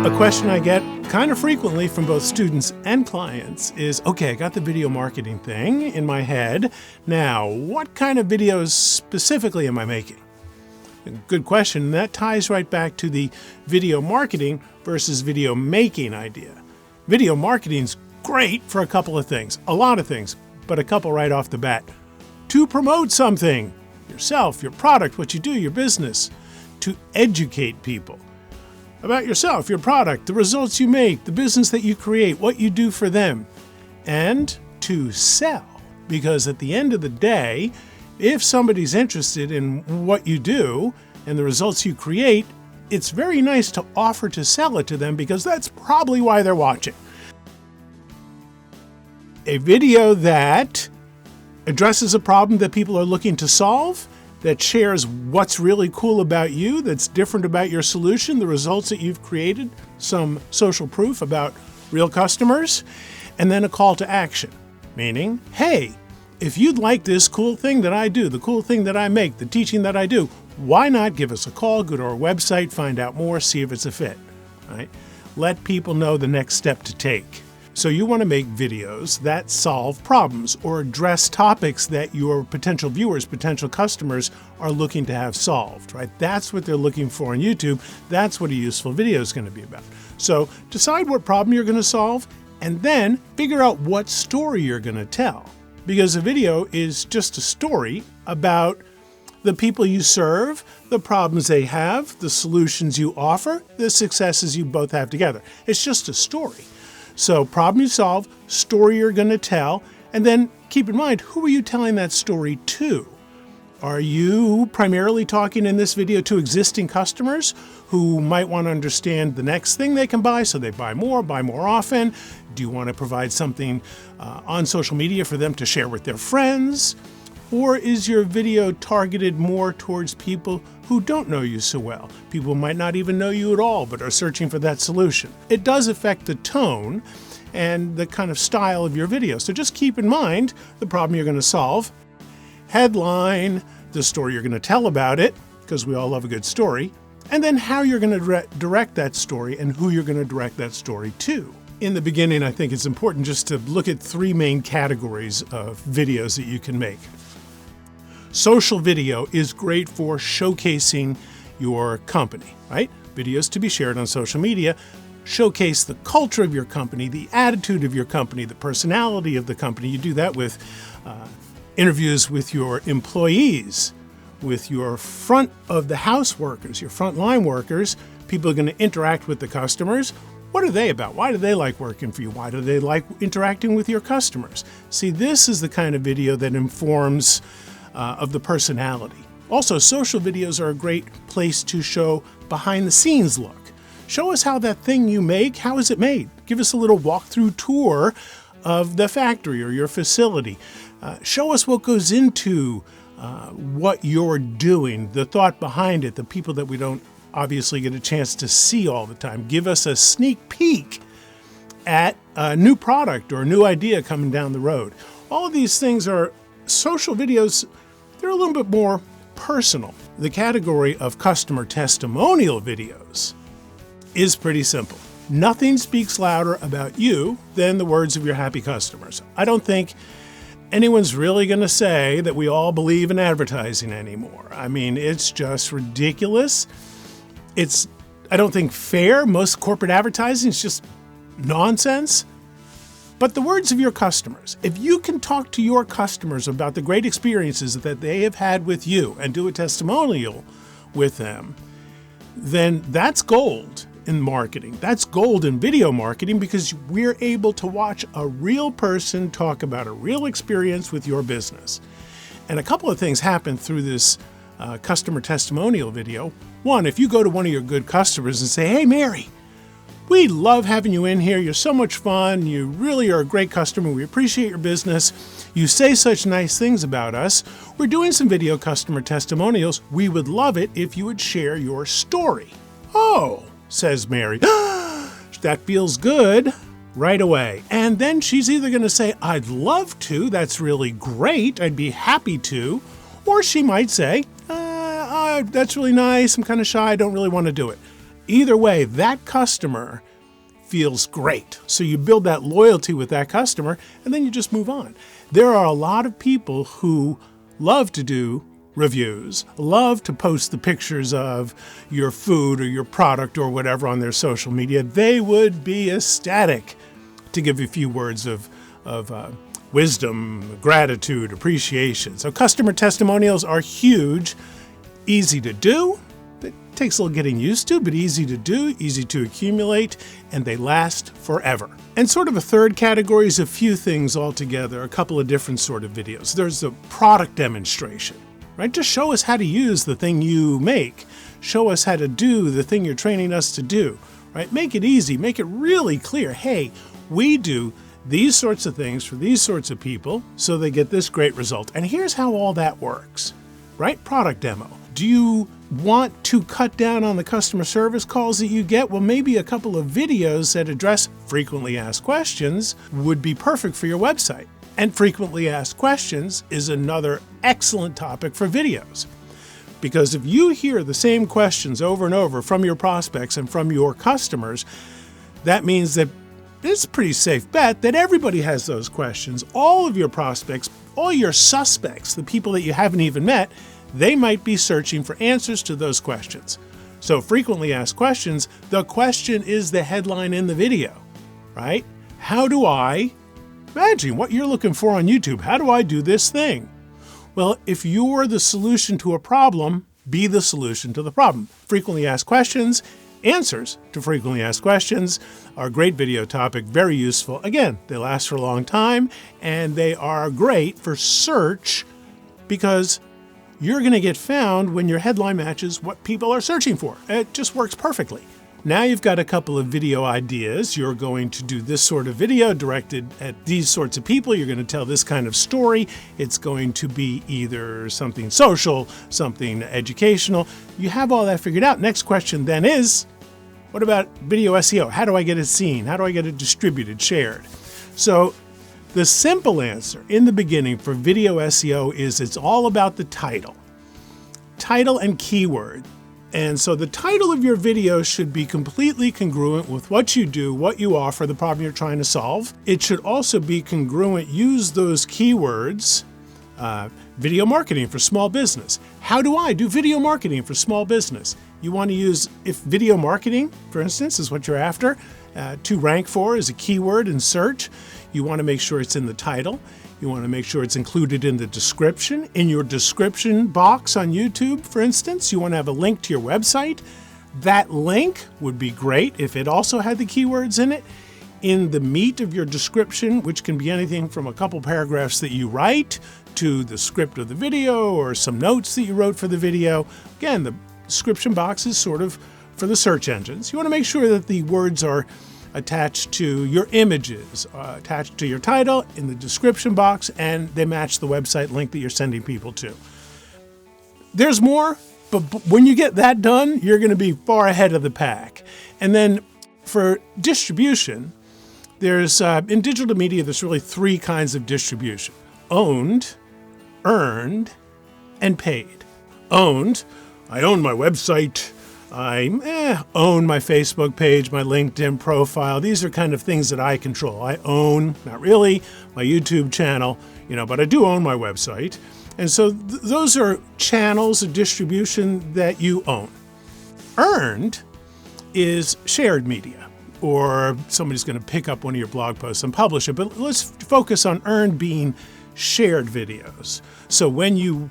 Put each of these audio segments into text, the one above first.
A question I get kind of frequently from both students and clients is, okay, I got the video marketing thing in my head. Now, what kind of videos specifically am I making? Good question. That ties right back to the video marketing versus video making idea. Video marketing's great for a couple of things, a lot of things, but a couple right off the bat. To promote something, yourself, your product, what you do, your business, to educate people about yourself, your product, the results you make, the business that you create, what you do for them, and to sell. Because at the end of the day, if somebody's interested in what you do and the results you create, it's very nice to offer to sell it to them because that's probably why they're watching. A video that addresses a problem that people are looking to solve, that shares what's really cool about you, that's different about your solution, the results that you've created, some social proof about real customers, and then a call to action, meaning, hey, if you'd like this cool thing that I do, the cool thing that I make, the teaching that I do, why not give us a call, go to our website, find out more, see if it's a fit, right? Let people know the next step to take. So you want to make videos that solve problems or address topics that your potential viewers, potential customers are looking to have solved, right? That's what they're looking for on YouTube. That's what a useful video is going to be about. So decide what problem you're going to solve and then figure out what story you're going to tell. Because a video is just a story about the people you serve, the problems they have, the solutions you offer, the successes you both have together. It's just a story. So problem you solve, story you're going to tell, and then keep in mind, who are you telling that story to? Are you primarily talking in this video to existing customers who might want to understand the next thing they can buy so they buy more often? Do you want to provide something on social media for them to share with their friends? Or is your video targeted more towards people who don't know you so well? People might not even know you at all, but are searching for that solution. It does affect the tone and the kind of style of your video. So just keep in mind the problem you're going to solve, headline, the story you're going to tell about it, because we all love a good story, and then how you're going to direct that story and who you're going to direct that story to. In the beginning, I think it's important just to look at three main categories of videos that you can make. Social video is great for showcasing your company, right? Videos to be shared on social media showcase the culture of your company, the attitude of your company, the personality of the company. You do that with interviews with your employees, with your front of the house workers, your frontline workers. People are going to interact with the customers. What are they about? Why do they like working for you? Why do they like interacting with your customers? See, this is the kind of video that informs of the personality. Also, social videos are a great place to show behind the scenes look. Show us how that thing you make, how is it made? Give us a little walkthrough tour of the factory or your facility. Show us what goes into what you're doing, the thought behind it, the people that we don't obviously get a chance to see all the time. Give us a sneak peek at a new product or a new idea coming down the road. All of these things are social videos. They're a little bit more personal. The category of customer testimonial videos is pretty simple. Nothing speaks louder about you than the words of your happy customers. I don't think anyone's really going to say that we all believe in advertising anymore. I mean, it's just ridiculous. It's, I don't think, fair. Most corporate advertising is just nonsense. But the words of your customers, if you can talk to your customers about the great experiences that they have had with you and do a testimonial with them, then that's gold in marketing. That's gold in video marketing because we're able to watch a real person talk about a real experience with your business. And a couple of things happen through this customer testimonial video. One, if you go to one of your good customers and say, hey, Mary, we love having you in here. You're so much fun. You really are a great customer. We appreciate your business. You say such nice things about us. We're doing some video customer testimonials. We would love it if you would share your story. Oh, says Mary. That feels good right away. And then she's either going to say, I'd love to. That's really great. I'd be happy to. Or she might say, that's really nice. I'm kind of shy. I don't really want to do it. Either way, that customer feels great. So you build that loyalty with that customer, and then you just move on. There are a lot of people who love to do reviews, love to post the pictures of your food or your product or whatever on their social media. They would be ecstatic to give you a few words of wisdom, gratitude, appreciation. So customer testimonials are huge, easy to do. It takes a little getting used to, but easy to do, easy to accumulate, and they last forever. And sort of a third category is a few things altogether, a couple of different sort of videos. There's a product demonstration, right? Just show us how to use the thing you make. Show us how to do the thing you're training us to do, right? Make it easy, make it really clear. Hey, we do these sorts of things for these sorts of people so they get this great result. And here's how all that works, right? Product demo. Do you want to cut down on the customer service calls that you get? Well, maybe a couple of videos that address frequently asked questions would be perfect for your website. And frequently asked questions is another excellent topic for videos. Because if you hear the same questions over and over from your prospects and from your customers, that means that it's a pretty safe bet that everybody has those questions. All of your prospects, all your suspects, the people that you haven't even met, they might be searching for answers to those questions. So frequently asked questions, the question is the headline in the video, right? How do I, imagine what you're looking for on YouTube, how do I do this thing? Well, if you're the solution to a problem, be the solution to the problem. Frequently asked questions, answers to frequently asked questions are a great video topic, very useful. Again, they last for a long time, and they are great for search because you're going to get found when your headline matches what people are searching for. It just works perfectly. Now you've got a couple of video ideas. You're going to do this sort of video directed at these sorts of people. You're going to tell this kind of story. It's going to be either something social, something educational. You have all that figured out. Next question then is, what about video SEO? How do I get it seen? How do I get it distributed, shared? So the simple answer in the beginning for video SEO is it's all about the title and keyword. And so the title of your video should be completely congruent with what you do, what you offer, the problem you're trying to solve. It should also be congruent. Use those keywords. Video marketing for small business. How do I do video marketing for small business? You want to use, if video marketing, for instance, is what you're after, to rank for as a keyword in search, you want to make sure it's in the title. You want to make sure it's included in the description. In your description box on YouTube, for instance, you want to have a link to your website. That link would be great if it also had the keywords in it. In the meat of your description, which can be anything from a couple paragraphs that you write to the script of the video or some notes that you wrote for the video. Again, the description box is sort of for the search engines. You want to make sure that the words are attached to your images, attached to your title in the description box, and they match the website link that you're sending people to. There's more, but when you get that done, you're going to be far ahead of the pack. And then for distribution, there's in digital media, there's really three kinds of distribution: owned, earned, and paid. Owned, I own my website. I own my Facebook page, my LinkedIn profile. These are kind of things that I control. I own, not really, my YouTube channel, but I do own my website. And so those are channels of distribution that you own. Earned is shared media, or somebody's going to pick up one of your blog posts and publish it. But let's focus on earned being shared videos. So when you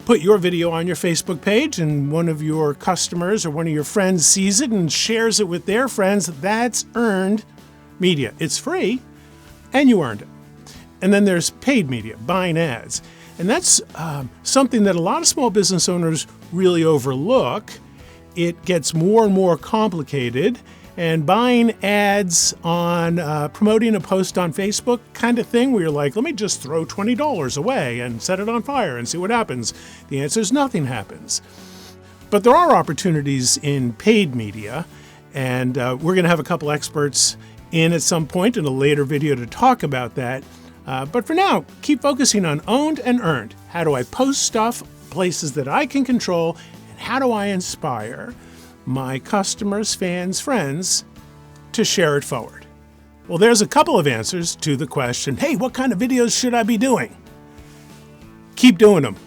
put your video on your Facebook page and one of your customers or one of your friends sees it and shares it with their friends, that's earned media. It's free and you earned it. And then there's paid media, buying ads. And that's something that a lot of small business owners really overlook. It gets more and more complicated, and buying ads on promoting a post on Facebook kind of thing where you're like, let me just throw $20 away and set it on fire and see what happens. The answer is nothing happens. But there are opportunities in paid media, and we're going to have a couple experts in at some point in a later video to talk about that. But for now, keep focusing on owned and earned. How do I post stuff, places that I can control, and how do I inspire? my customers, fans, friends to share it forward? Well, there's a couple of answers to the question, hey, what kind of videos should I be doing? Keep doing them.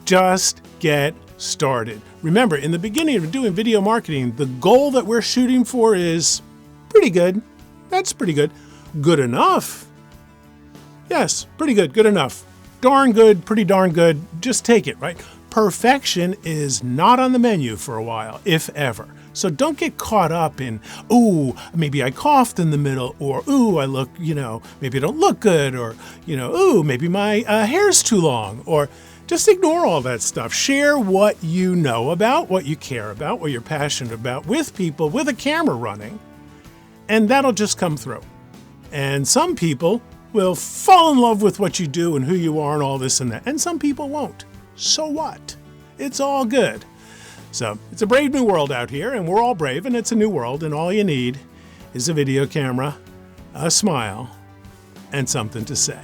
Just get started. Remember, in the beginning of doing video marketing, the goal that we're shooting for is pretty good. That's pretty good. Good enough. Yes, pretty good, good enough. Darn good, pretty darn good. Just take it, right? Perfection is not on the menu for a while, if ever. So don't get caught up in, ooh, maybe I coughed in the middle, or ooh, I look, maybe I don't look good, or, ooh, maybe my hair's too long, or just ignore all that stuff. Share what you know about, what you care about, what you're passionate about with people with a camera running, and that'll just come through. And some people will fall in love with what you do and who you are and all this and that, and some people won't. So what? It's all good. So it's a brave new world out here, and we're all brave, and it's a new world, and all you need is a video camera, a smile, and something to say.